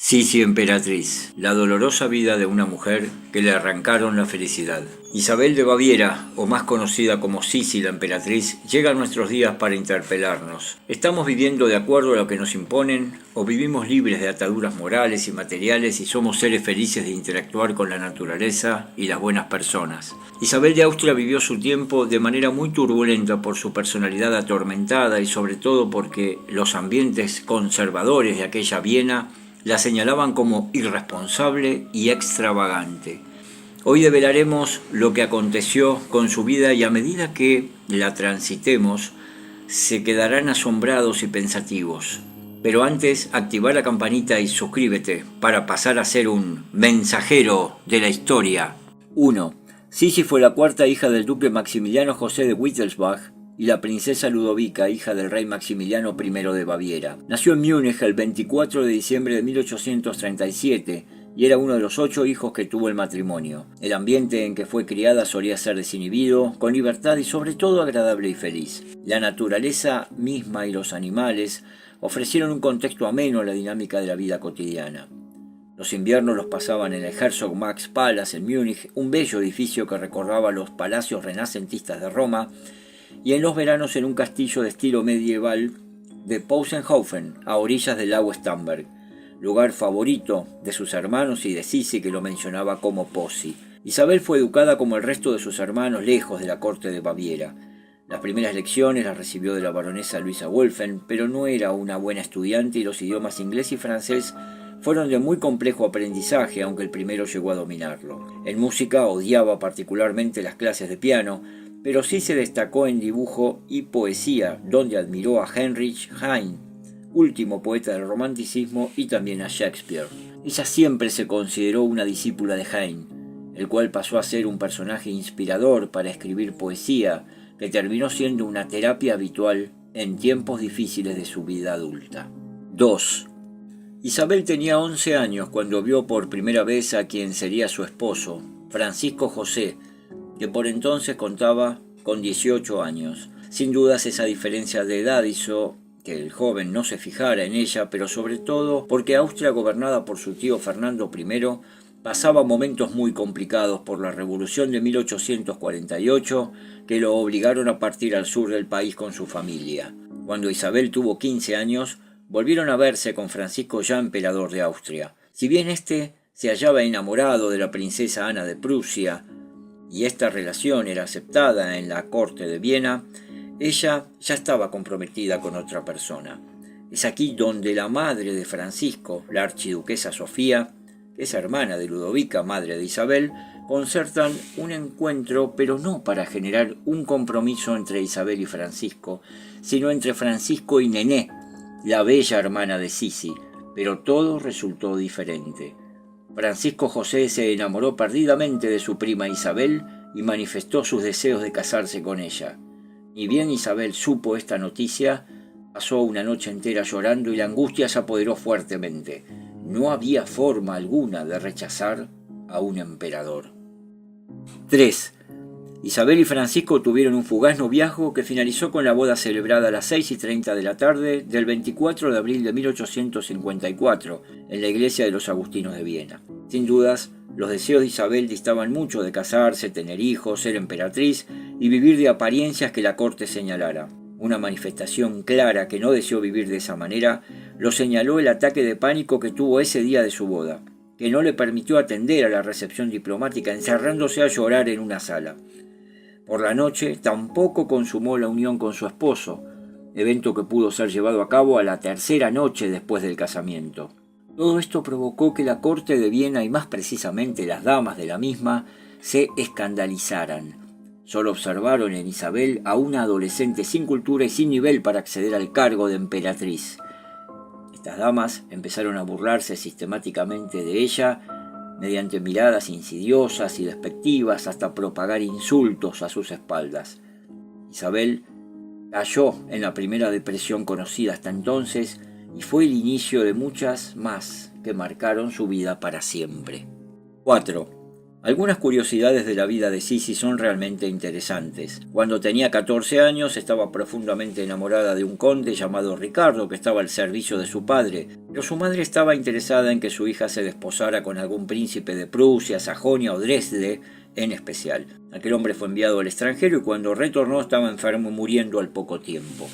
Sisi Emperatriz, la dolorosa vida de una mujer que le arrancaron la felicidad. Isabel de Baviera, o más conocida como Sisi la Emperatriz, llega a nuestros días para interpelarnos. ¿Estamos viviendo de acuerdo a lo que nos imponen o vivimos libres de ataduras morales y materiales y somos seres felices de interactuar con la naturaleza y las buenas personas? Isabel de Austria vivió su tiempo de manera muy turbulenta por su personalidad atormentada y sobre todo porque los ambientes conservadores de aquella Viena la señalaban como irresponsable y extravagante. Hoy develaremos lo que aconteció con su vida y a medida que la transitemos, se quedarán asombrados y pensativos. Pero antes, activa la campanita y suscríbete para pasar a ser un mensajero de la historia. 1. Sisi fue la cuarta hija del duque Maximiliano José de Wittelsbach y la princesa Ludovica, hija del rey Maximiliano I de Baviera. Nació en Múnich el 24 de diciembre de 1837 y era uno de los 8 hijos que tuvo el matrimonio. El ambiente en que fue criada solía ser desinhibido, con libertad y sobre todo agradable y feliz. La naturaleza misma y los animales ofrecieron un contexto ameno a la dinámica de la vida cotidiana. Los inviernos los pasaban en el Herzog Max Palace en Múnich, un bello edificio que recordaba los palacios renacentistas de Roma, y en los veranos en un castillo de estilo medieval de Pausenhofen, a orillas del lago Starnberg, lugar favorito de sus hermanos y de Sisi, que lo mencionaba como Posi. Isabel fue educada como el resto de sus hermanos lejos de la corte de Baviera. Las primeras lecciones las recibió de la baronesa Luisa Wolfen, pero no era una buena estudiante y los idiomas inglés y francés fueron de muy complejo aprendizaje, aunque el primero llegó a dominarlo. En música odiaba particularmente las clases de piano, pero sí se destacó en dibujo y poesía, donde admiró a Heinrich Heine, último poeta del romanticismo, y también a Shakespeare. Ella siempre se consideró una discípula de Heine, el cual pasó a ser un personaje inspirador para escribir poesía, que terminó siendo una terapia habitual en tiempos difíciles de su vida adulta. 2. Isabel tenía 11 años cuando vio por primera vez a quien sería su esposo, Francisco José, que por entonces contaba con 18 años. Sin dudas esa diferencia de edad hizo que el joven no se fijara en ella, pero sobre todo porque Austria, gobernada por su tío Fernando I, pasaba momentos muy complicados por la revolución de 1848, que lo obligaron a partir al sur del país con su familia. Cuando Isabel tuvo 15 años, volvieron a verse con Francisco, ya emperador de Austria. Si bien éste se hallaba enamorado de la princesa Ana de Prusia, y esta relación era aceptada en la corte de Viena, ella ya estaba comprometida con otra persona. Es aquí donde la madre de Francisco, la archiduquesa Sofía, que es hermana de Ludovica, madre de Isabel, concertan un encuentro, pero no para generar un compromiso entre Isabel y Francisco, sino entre Francisco y Nené, la bella hermana de Sisi, pero todo resultó diferente. Francisco José se enamoró perdidamente de su prima Isabel y manifestó sus deseos de casarse con ella. Ni bien Isabel supo esta noticia, pasó una noche entera llorando y la angustia se apoderó fuertemente. No había forma alguna de rechazar a un emperador. 3. Isabel y Francisco tuvieron un fugaz noviazgo que finalizó con la boda celebrada a las 6:30 de la tarde del 24 de abril de 1854 en la iglesia de los Agustinos de Viena. Sin dudas, los deseos de Isabel distaban mucho de casarse, tener hijos, ser emperatriz y vivir de apariencias que la corte señalara. Una manifestación clara que no deseó vivir de esa manera lo señaló el ataque de pánico que tuvo ese día de su boda, que no le permitió atender a la recepción diplomática, encerrándose a llorar en una sala. Por la noche tampoco consumó la unión con su esposo, evento que pudo ser llevado a cabo a la tercera noche después del casamiento. Todo esto provocó que la corte de Viena y más precisamente las damas de la misma se escandalizaran. Solo observaron en Isabel a una adolescente sin cultura y sin nivel para acceder al cargo de emperatriz. Estas damas empezaron a burlarse sistemáticamente de ella mediante miradas insidiosas y despectivas hasta propagar insultos a sus espaldas. Isabel cayó en la primera depresión conocida hasta entonces y fue el inicio de muchas más que marcaron su vida para siempre. 4. Algunas curiosidades de la vida de Sisi son realmente interesantes. Cuando tenía 14 años estaba profundamente enamorada de un conde llamado Ricardo que estaba al servicio de su padre, pero su madre estaba interesada en que su hija se desposara con algún príncipe de Prusia, Sajonia o Dresde en especial. Aquel hombre fue enviado al extranjero y cuando retornó estaba enfermo, muriendo al poco tiempo.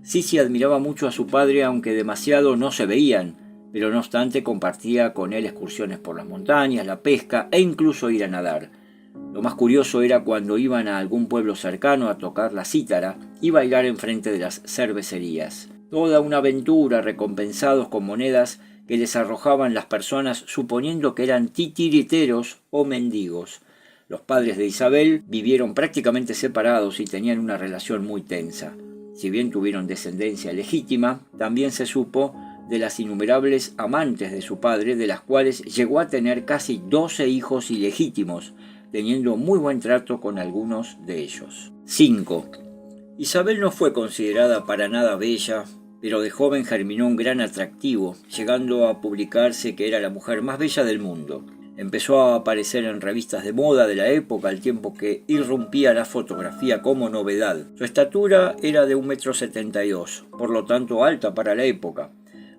Sisi admiraba mucho a su padre, aunque demasiado no se veían, pero no obstante compartía con él excursiones por las montañas, la pesca e incluso ir a nadar. Lo más curioso era cuando iban a algún pueblo cercano a tocar la cítara y bailar enfrente de las cervecerías. Toda una aventura, recompensados con monedas que les arrojaban las personas suponiendo que eran titiriteros o mendigos. Los padres de Isabel vivieron prácticamente separados y tenían una relación muy tensa. Si bien tuvieron descendencia legítima, también se supo de las innumerables amantes de su padre, de las cuales llegó a tener casi 12 hijos ilegítimos, teniendo muy buen trato con algunos de ellos. 5. Isabel no fue considerada para nada bella, pero de joven germinó un gran atractivo, llegando a publicarse que era la mujer más bella del mundo. Empezó a aparecer en revistas de moda de la época al tiempo que irrumpía la fotografía como novedad. Su estatura era de 1,72 m, por lo tanto alta para la época.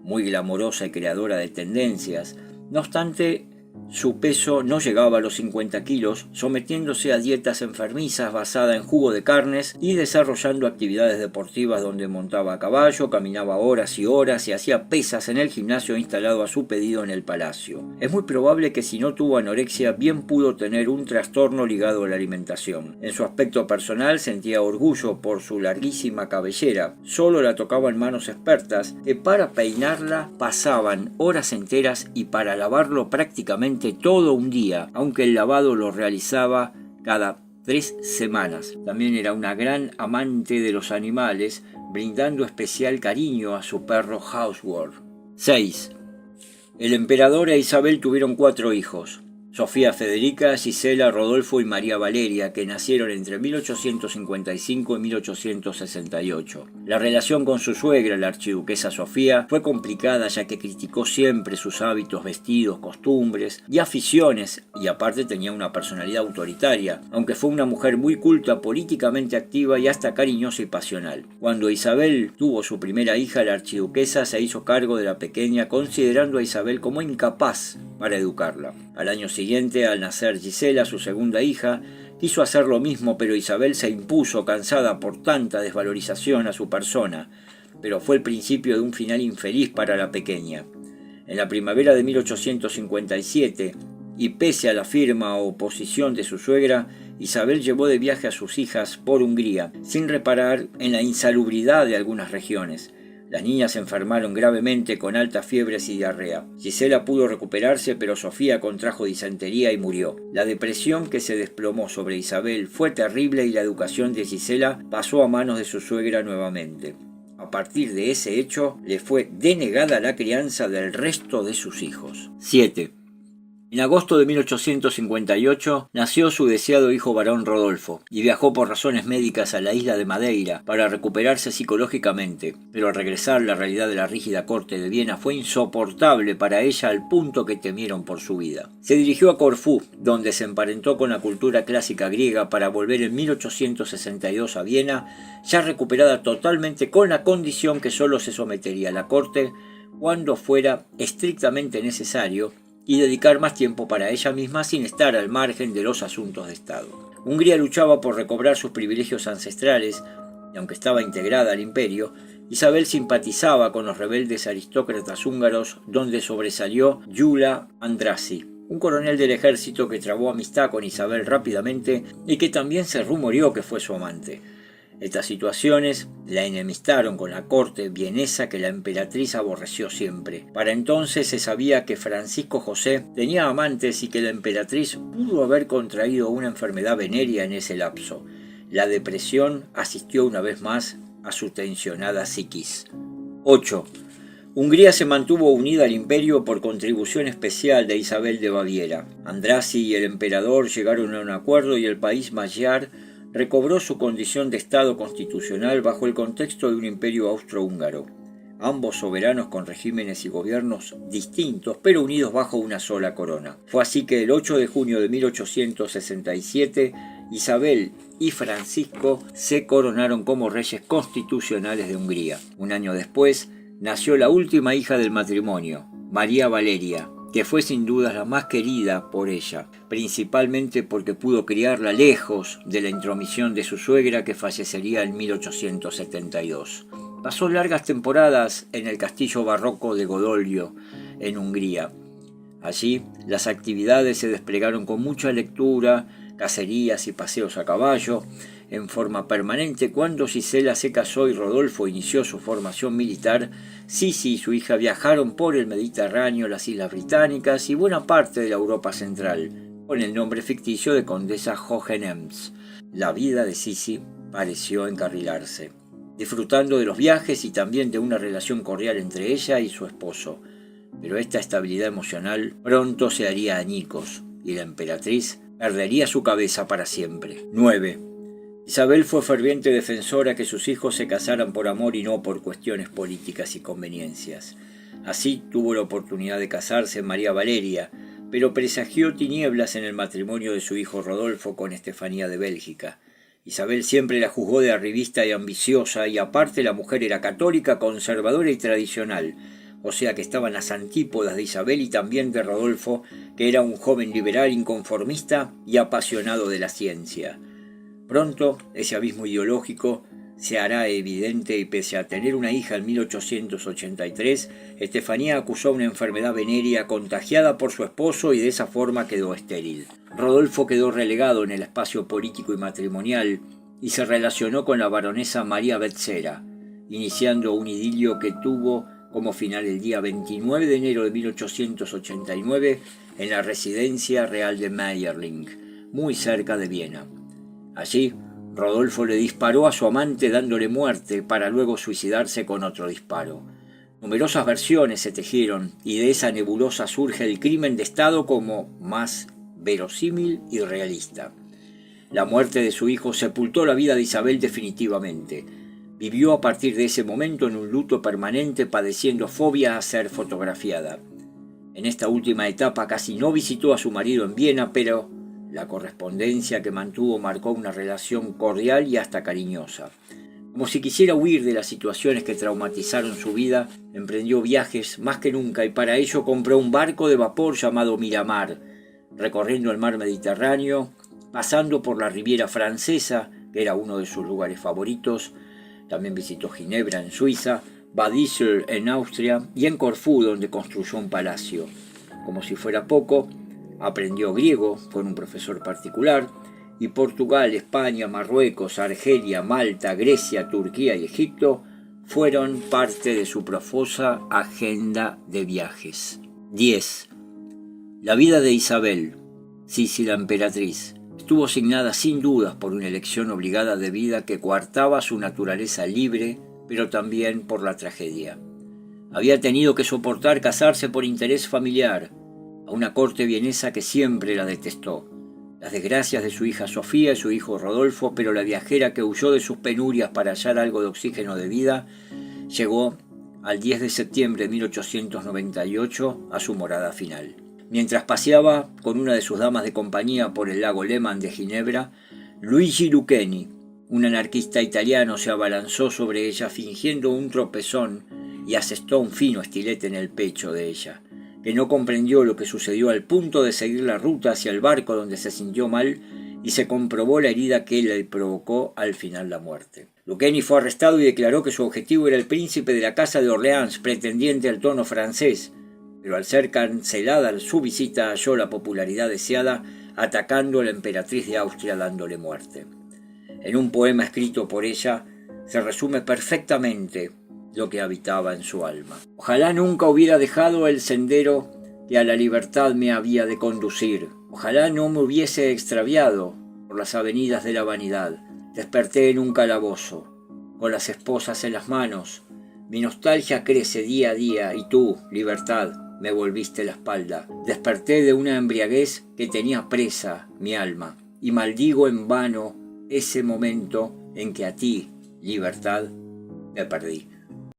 Muy glamorosa y creadora de tendencias. No obstante, su peso no llegaba a los 50 kilos, sometiéndose a dietas enfermizas basadas en jugo de carnes y desarrollando actividades deportivas donde montaba a caballo, caminaba horas y horas y hacía pesas en el gimnasio instalado a su pedido en el palacio. Es muy probable que si no tuvo anorexia bien pudo tener un trastorno ligado a la alimentación. En su aspecto personal sentía orgullo por su larguísima cabellera. Solo la tocaban manos expertas que para peinarla pasaban horas enteras y para lavarlo prácticamente todo un día, aunque el lavado lo realizaba cada 3 semanas. También era una gran amante de los animales, brindando especial cariño a su perro Houseworth. 6. El emperador e Isabel tuvieron 4 hijos. Sofía Federica, Gisela, Rodolfo y María Valeria, que nacieron entre 1855 y 1868. La relación con su suegra, la archiduquesa Sofía, fue complicada ya que criticó siempre sus hábitos, vestidos, costumbres y aficiones, y aparte tenía una personalidad autoritaria, aunque fue una mujer muy culta, políticamente activa y hasta cariñosa y pasional. Cuando Isabel tuvo su primera hija, la archiduquesa se hizo cargo de la pequeña, considerando a Isabel como incapaz para educarla. Al año siguiente, al nacer Gisela, su segunda hija, quiso hacer lo mismo, pero Isabel se impuso, cansada por tanta desvalorización a su persona, pero fue el principio de un final infeliz para la pequeña. En la primavera de 1857, y pese a la firme oposición de su suegra, Isabel llevó de viaje a sus hijas por Hungría, sin reparar en la insalubridad de algunas regiones. Las niñas se enfermaron gravemente con altas fiebres y diarrea. Gisela pudo recuperarse, pero Sofía contrajo disentería y murió. La depresión que se desplomó sobre Isabel fue terrible y la educación de Gisela pasó a manos de su suegra nuevamente. A partir de ese hecho, le fue denegada la crianza del resto de sus hijos. 7. En agosto de 1858 nació su deseado hijo varón Rodolfo y viajó por razones médicas a la isla de Madeira para recuperarse psicológicamente, pero al regresar la realidad de la rígida corte de Viena fue insoportable para ella al punto que temieron por su vida. Se dirigió a Corfú, donde se emparentó con la cultura clásica griega para volver en 1862 a Viena, ya recuperada totalmente con la condición que solo se sometería a la corte cuando fuera estrictamente necesario y dedicar más tiempo para ella misma sin estar al margen de los asuntos de Estado. Hungría luchaba por recobrar sus privilegios ancestrales, y aunque estaba integrada al imperio, Isabel simpatizaba con los rebeldes aristócratas húngaros, donde sobresalió Gyula Andrássy, un coronel del ejército que trabó amistad con Isabel rápidamente y que también se rumoreó que fue su amante. Estas situaciones la enemistaron con la corte vienesa que la emperatriz aborreció siempre. Para entonces se sabía que Francisco José tenía amantes y que la emperatriz pudo haber contraído una enfermedad venérea en ese lapso. La depresión asistió una vez más a su tensionada psiquis. 8. Hungría se mantuvo unida al imperio por contribución especial de Isabel de Baviera. Andrássy y el emperador llegaron a un acuerdo y el país magyar recobró su condición de Estado constitucional bajo el contexto de un imperio austrohúngaro. ambos soberanos con regímenes y gobiernos distintos, pero unidos bajo una sola corona. Fue así que el 8 de junio de 1867, Isabel y Francisco se coronaron como reyes constitucionales de Hungría. Un año después, nació la última hija del matrimonio, María Valeria, que fue sin duda la más querida por ella, principalmente porque pudo criarla lejos de la intromisión de su suegra, que fallecería en 1872. Pasó largas temporadas en el castillo barroco de Godolio, en Hungría. Allí las actividades se desplegaron con mucha lectura, cacerías y paseos a caballo, en forma permanente. Cuando Gisela se casó y Rodolfo inició su formación militar, Sisi y su hija viajaron por el Mediterráneo, las Islas Británicas y buena parte de la Europa Central, con el nombre ficticio de Condesa Hohenems. La vida de Sisi pareció encarrilarse, disfrutando de los viajes y también de una relación cordial entre ella y su esposo. Pero esta estabilidad emocional pronto se haría añicos y la emperatriz perdería su cabeza para siempre. 9. Isabel fue ferviente defensora que sus hijos se casaran por amor y no por cuestiones políticas y conveniencias. Así tuvo la oportunidad de casarse María Valeria, pero presagió tinieblas en el matrimonio de su hijo Rodolfo con Estefanía de Bélgica. Isabel siempre la juzgó de arribista y ambiciosa, y aparte la mujer era católica, conservadora y tradicional, o sea que estaban las antípodas de Isabel y también de Rodolfo, que era un joven liberal, inconformista y apasionado de la ciencia. Pronto ese abismo ideológico se hará evidente y pese a tener una hija en 1883, Estefanía acusó una enfermedad venérea contagiada por su esposo y de esa forma quedó estéril. Rodolfo quedó relegado en el espacio político y matrimonial y se relacionó con la baronesa María Betzera, iniciando un idilio que tuvo como final el día 29 de enero de 1889 en la residencia real de Mayerling, muy cerca de Viena. Allí, Rodolfo le disparó a su amante dándole muerte para luego suicidarse con otro disparo. Numerosas versiones se tejieron y de esa nebulosa surge el crimen de Estado como más verosímil y realista. La muerte de su hijo sepultó la vida de Isabel definitivamente. Vivió a partir de ese momento en un luto permanente, padeciendo fobia a ser fotografiada. En esta última etapa casi no visitó a su marido en Viena, pero la correspondencia que mantuvo marcó una relación cordial y hasta cariñosa. Como si quisiera huir de las situaciones que traumatizaron su vida, emprendió viajes más que nunca y para ello compró un barco de vapor llamado Miramar, recorriendo el mar Mediterráneo, pasando por la Riviera Francesa, que era uno de sus lugares favoritos. También visitó Ginebra en Suiza, Bad Ischl en Austria y en Corfú, donde construyó un palacio. Como si fuera poco, aprendió griego con un profesor particular, y Portugal, España, Marruecos, Argelia, Malta, Grecia, Turquía y Egipto fueron parte de su profusa agenda de viajes. 10. La vida de Isabel, Sisi la emperatriz, estuvo signada sin dudas por una elección obligada de vida que coartaba su naturaleza libre, pero también por la tragedia. Había tenido que soportar casarse por interés familiar, a una corte vienesa que siempre la detestó, las desgracias de su hija Sofía y su hijo Rodolfo, pero la viajera que huyó de sus penurias para hallar algo de oxígeno de vida, llegó al 10 de septiembre de 1898 a su morada final. Mientras paseaba con una de sus damas de compañía por el lago Leman de Ginebra, Luigi Lucchini, un anarquista italiano, se abalanzó sobre ella fingiendo un tropezón y asestó un fino estilete en el pecho de ella, que no comprendió lo que sucedió al punto de seguir la ruta hacia el barco donde se sintió mal y se comprobó la herida que le provocó al final la muerte. Lucchini fue arrestado y declaró que su objetivo era el príncipe de la Casa de Orleans, pretendiente al trono francés, pero al ser cancelada su visita halló la popularidad deseada atacando a la emperatriz de Austria dándole muerte. En un poema escrito por ella se resume perfectamente lo que habitaba en su alma. Ojalá nunca hubiera dejado el sendero que a la libertad me había de conducir. Ojalá no me hubiese extraviado por las avenidas de la vanidad. Desperté en un calabozo, con las esposas en las manos. Mi nostalgia crece día a día y tú, libertad, me volviste la espalda. Desperté de una embriaguez que tenía presa mi alma y maldigo en vano ese momento en que a ti, libertad, me perdí.